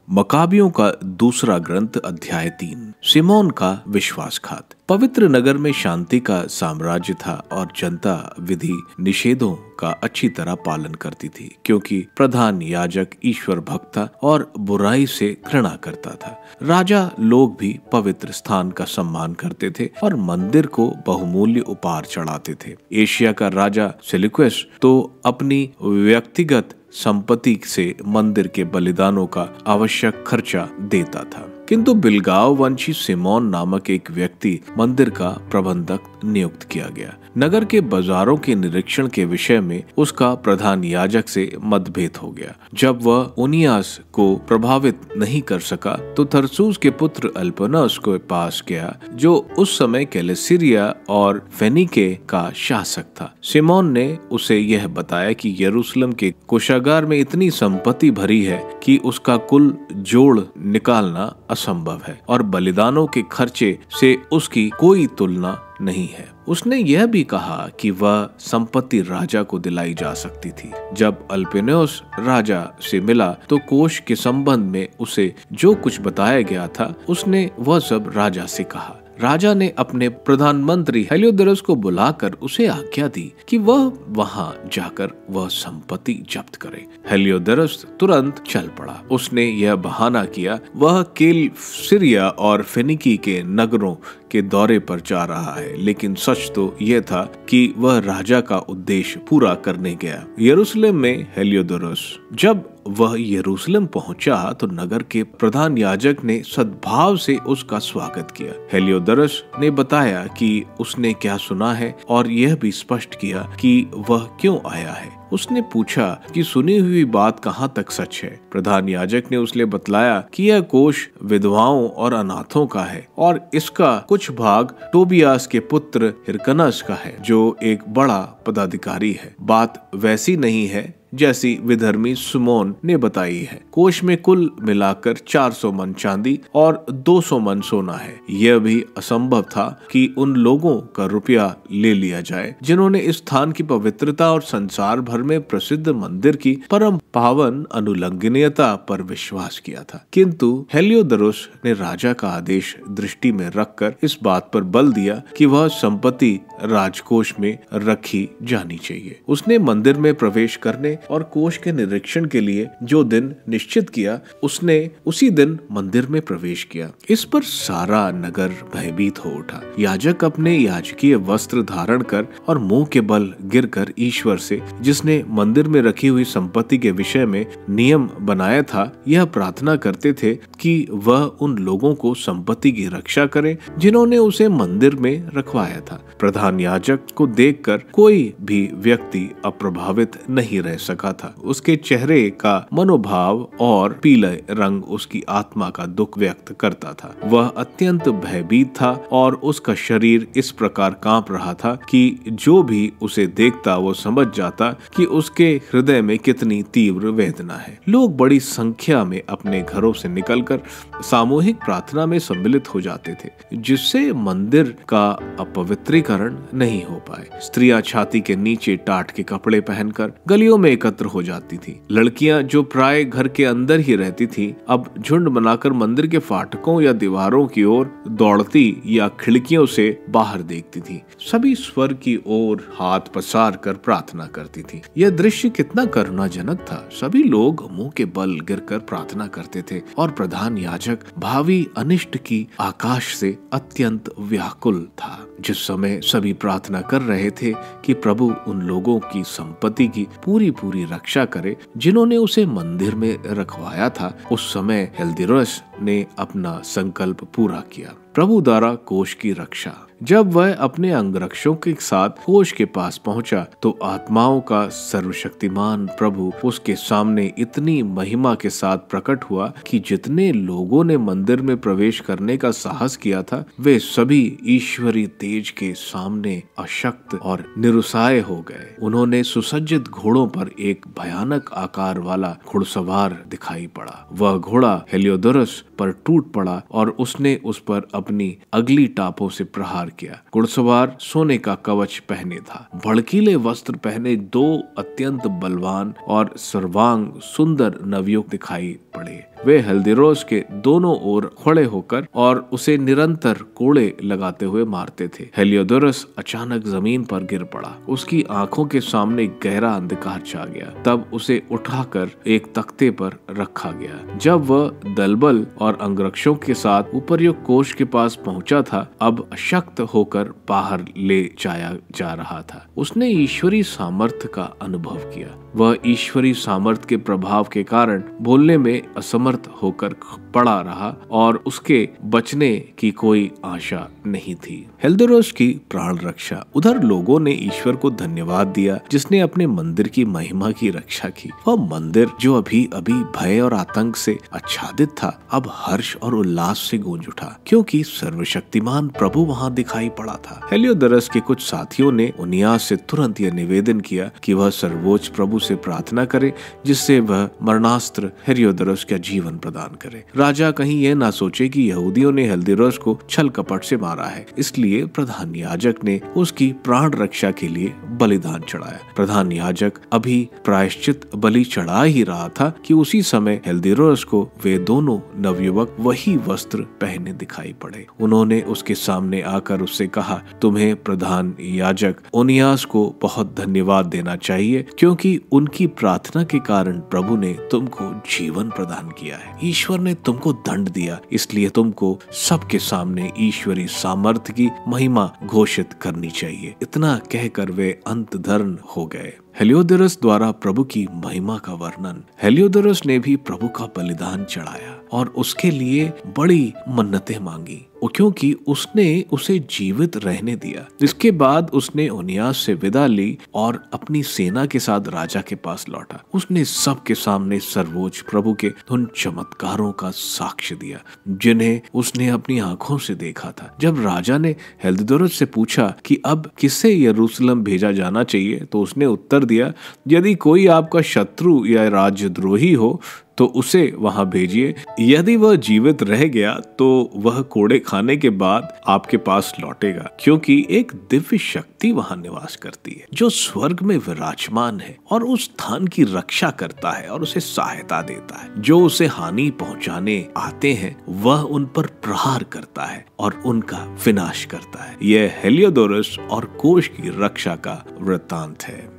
मकाबियों का दूसरा ग्रंथ अध्याय 3। सिमोन का विश्वासघात। पवित्र नगर में शांति का साम्राज्य था और जनता विधि निषेधों का अच्छी तरह पालन करती थी, क्योंकि प्रधान याजक ईश्वर भक्त था और बुराई से घृणा करता था। राजा लोग भी पवित्र स्थान का सम्मान करते थे और मंदिर को बहुमूल्य उपहार चढ़ाते थे। एशिया का राजा सेल्यूकस तो अपनी व्यक्तिगत संपत्ति से मंदिर के बलिदानों का आवश्यक खर्चा देता था, किंतु बिलगाव वंशी सिमोन नामक एक व्यक्ति मंदिर का प्रबंधक नियुक्त किया गया। नगर के बाजारों के निरीक्षण के विषय में उसका प्रधान याजक से मतभेद हो गया। जब वह उनियास को प्रभावित नहीं कर सका तो थर्सूस के पुत्र अल्पनस के पास गया, जो उस समय कैलेसिरिया और फेनिके का शासक था। सिमोन ने उसे यह बताया कि यरूशलेम के कोषागार में इतनी संपत्ति भरी है कि उसका कुल जोड़ निकालना असंभव है और बलिदानों के खर्चे से उसकी कोई तुलना नहीं है। उसने यह भी कहा कि वह संपत्ति राजा को दिलाई जा सकती थी। जब अल्पेनोस राजा से मिला तो कोष के संबंध में उसे जो कुछ बताया गया था उसने वह सब राजा से कहा। राजा ने अपने प्रधानमंत्री हेलियोडोरस को बुलाकर उसे आज्ञा दी कि वह वहां जाकर वह संपत्ति जब्त करे। हेलियोडोरस तुरंत चल पड़ा। उसने यह बहाना किया वह कैलेसिरिया और फेनिकी के नगरों के दौरे पर जा रहा है, लेकिन सच तो यह था कि वह राजा का उद्देश्य पूरा करने गया। यरूशलेम में हेलियोडोरस जब वह यरूशलेम पहुंचा तो नगर के प्रधान याजक ने सद्भाव से उसका स्वागत किया। हेलियोडोरस ने बताया कि उसने क्या सुना है और यह भी स्पष्ट किया कि वह क्यों आया है। उसने पूछा कि सुनी हुई बात कहाँ तक सच है। प्रधान याजक ने उसे बतलाया कि यह कोष विधवाओं और अनाथों का है और इसका कुछ भाग टोबियास के पुत्र हिरकनस का है, जो एक बड़ा पदाधिकारी है। बात वैसी नहीं है जैसी विधर्मी सिमोन ने बताई है। कोष में कुल मिलाकर 400 मन चांदी और 200 मन सोना है। यह भी असंभव था कि उन लोगों का रुपया ले लिया जाए जिन्होंने इस स्थान की पवित्रता और संसार भर में प्रसिद्ध मंदिर की परम पावन अनुलंघनीयता पर विश्वास किया था। किंतु हेलियोडोरस ने राजा का आदेश दृष्टि में रखकर इस बात पर बल दिया कि वह संपत्ति राजकोष में रखी जानी चाहिए। उसने मंदिर में प्रवेश करने और कोष के निरीक्षण के लिए जो दिन निश्चित किया, उसने उसी दिन मंदिर में प्रवेश किया। इस पर सारा नगर भयभीत हो उठा। याजक अपने याजकीय वस्त्र धारण कर और मुंह के बल गिरकर ईश्वर से, जिसने मंदिर में रखी हुई संपत्ति के विषय में नियम बनाया था, यह प्रार्थना करते थे कि वह उन लोगों को संपत्ति की रक्षा करे जिन्होंने उसे मंदिर में रखवाया था। प्रधान याजक को देखकर कोई भी व्यक्ति अप्रभावित नहीं रह सका था। उसके चेहरे का मनोभाव और पीले रंग उसकी आत्मा का दुख व्यक्त करता था। वह अत्यंत भयभीत था और उसका शरीर इस प्रकार कांप रहा था कि जो भी उसे देखता वो समझ जाता कि उसके हृदय में कितनी तीव्र वेदना है। लोग बड़ी संख्या में अपने घरों से निकलकर सामूहिक प्रार्थना में सम्मिलित हो जाते थे, जिससे मंदिर का अपवित्रीकरण नहीं हो पाए। स्त्रियां छाती के नीचे टाट के कपड़े पहनकर गलियों में एकत्र हो जाती थी। लड़कियां जो प्राय घर के अंदर ही रहती थी, अब झुंड बनाकर मंदिर के फाटकों या दीवारों की ओर दौड़ती या खिड़कियों से बाहर देखती थी। सभी स्वर की ओर हाथ पसार कर प्रार्थना करती थी। यह दृश्य कितना करुणाजनक था। सभी लोग मुंह के बल गिरकर प्रार्थना करते थे और प्रधान याजक भावी अनिष्ट की आकाश से अत्यंत व्याकुल था। जिस समय सभी प्रार्थना कर रहे थे कि प्रभु उन लोगों की संपत्ति की पूरी रक्षा करे जिन्होंने उसे मंदिर में रखवाया था, उस समय हेलियोडोरस ने अपना संकल्प पूरा किया। प्रभु द्वारा कोष की रक्षा। जब वह अपने अंगरक्षकों के साथ कोष के पास पहुंचा तो आत्माओं का सर्वशक्तिमान प्रभु उसके सामने इतनी महिमा के साथ प्रकट हुआ कि जितने लोगों ने मंदिर में प्रवेश करने का साहस किया था, वे सभी ईश्वरीय तेज के सामने अशक्त और निरुत्साह हो गए। उन्होंने सुसज्जित घोड़ों पर एक भयानक आकार वाला घुड़सवार दिखाई पड़ा। वह घोड़ा हेलियोडोरस पर टूट पड़ा और उसने उस पर अपनी अगली टापों से प्रहार किया। घुड़सवार सोने का कवच पहने था, भड़कीले वस्त्र पहने दो अत्यंत बलवान और सर्वांग सुंदर नवयुवक दिखाई पड़े। वे हेल्दियोडोरस के दोनों ओर खड़े होकर और उसे निरंतर कोड़े लगाते हुए मारते थे। हेलियोडोरस अचानक जमीन पर गिर पड़ा। उसकी आंखों के सामने गहरा अंधकार छा गया। तब उसे उठाकर एक तख्ते पर रखा गया। जब वह दलबल और अंगरक्षकों के साथ उपर्युक्त कोष के पास पहुंचा था, अब अशक्त होकर बाहर ले जाया जा रहा था। उसने ईश्वरी सामर्थ्य का अनुभव किया। वह ईश्वरी सामर्थ्य के प्रभाव के कारण बोलने में असमर्थ होकर पड़ा रहा और उसके बचने की कोई आशा नहीं थी। हेल्दियोडोरस की प्राण रक्षा। उधर लोगों ने ईश्वर को धन्यवाद दिया जिसने अपने मंदिर की महिमा की रक्षा की। वह मंदिर जो अभी अभी भय और आतंक से आच्छादित था, अब हर्ष और उल्लास से गूंज उठा, क्योंकि सर्वशक्तिमान प्रभु वहां दिखाई पड़ा था। हेलियोडोरस के कुछ साथियों ने ओनियास से तुरंत यह निवेदन किया कि वह सर्वोच्च प्रभु से प्रार्थना करे जिससे वह मरणास्त्र हेलियोडोरस का जीवन प्रदान करे। राजा कहीं यह ना सोचे कि यहूदियों ने हेल्दियोडोरस को छल कपट से मारा है, इसलिए प्रधान याजक ने उसकी प्राण रक्षा के लिए बलिदान चढ़ाया। प्रधान याजक अभी प्रायश्चित बलि चढ़ा ही रहा था कि उसी समय हेल्दियोडोरस को वे दोनों नवयुवक वही वस्त्र पहने दिखाई पड़े। उन्होंने उसके सामने आकर उससे कहा, तुम्हें प्रधान याजक ओनियास को बहुत धन्यवाद देना चाहिए, क्योंकि उनकी प्रार्थना के कारण प्रभु ने तुमको जीवन प्रदान किया है। ईश्वर ने तुमको दंड दिया, इसलिए तुमको सबके सामने ईश्वरी सामर्थ्य की महिमा घोषित करनी चाहिए। इतना कहकर वे अंतधर्न हो गए। हेलियोडोरस द्वारा प्रभु की महिमा का वर्णन। हेलियोडोरस ने भी प्रभु का बलिदान चढ़ाया और उसके लिए बड़ी मन्नतें मांगी, क्योंकि उसने उसे जीवित रहने दिया। इसके बाद उसने ओनियास से विदा ली और अपनी सेना के साथ राजा के पास लौटा। उसने सबके सामने सर्वोच्च प्रभु के उन चमत्कारों का साक्ष्य दिया जिन्हें उसने अपनी आंखों से देखा था। जब राजा ने हेल्दियोडोरस से पूछा कि अब किसे यरूशलेम भेजा जाना चाहिए, तो उसने उत्तर दिया, यदि कोई आपका शत्रु या राज्यद्रोही हो तो उसे वहां भेजिए। यदि वह जीवित रह गया तो वह कोड़े खाने के बाद आपके पास लौटेगा, क्योंकि एक दिव्य शक्ति वहां निवास करती है जो स्वर्ग में विराजमान है और उस स्थान की रक्षा करता है और उसे सहायता देता है। जो उसे हानि पहुंचाने आते हैं वह उन पर प्रहार करता है और उनका विनाश करता है। यह हेलियोडोरस और कोष की रक्षा का वृत्तांत है।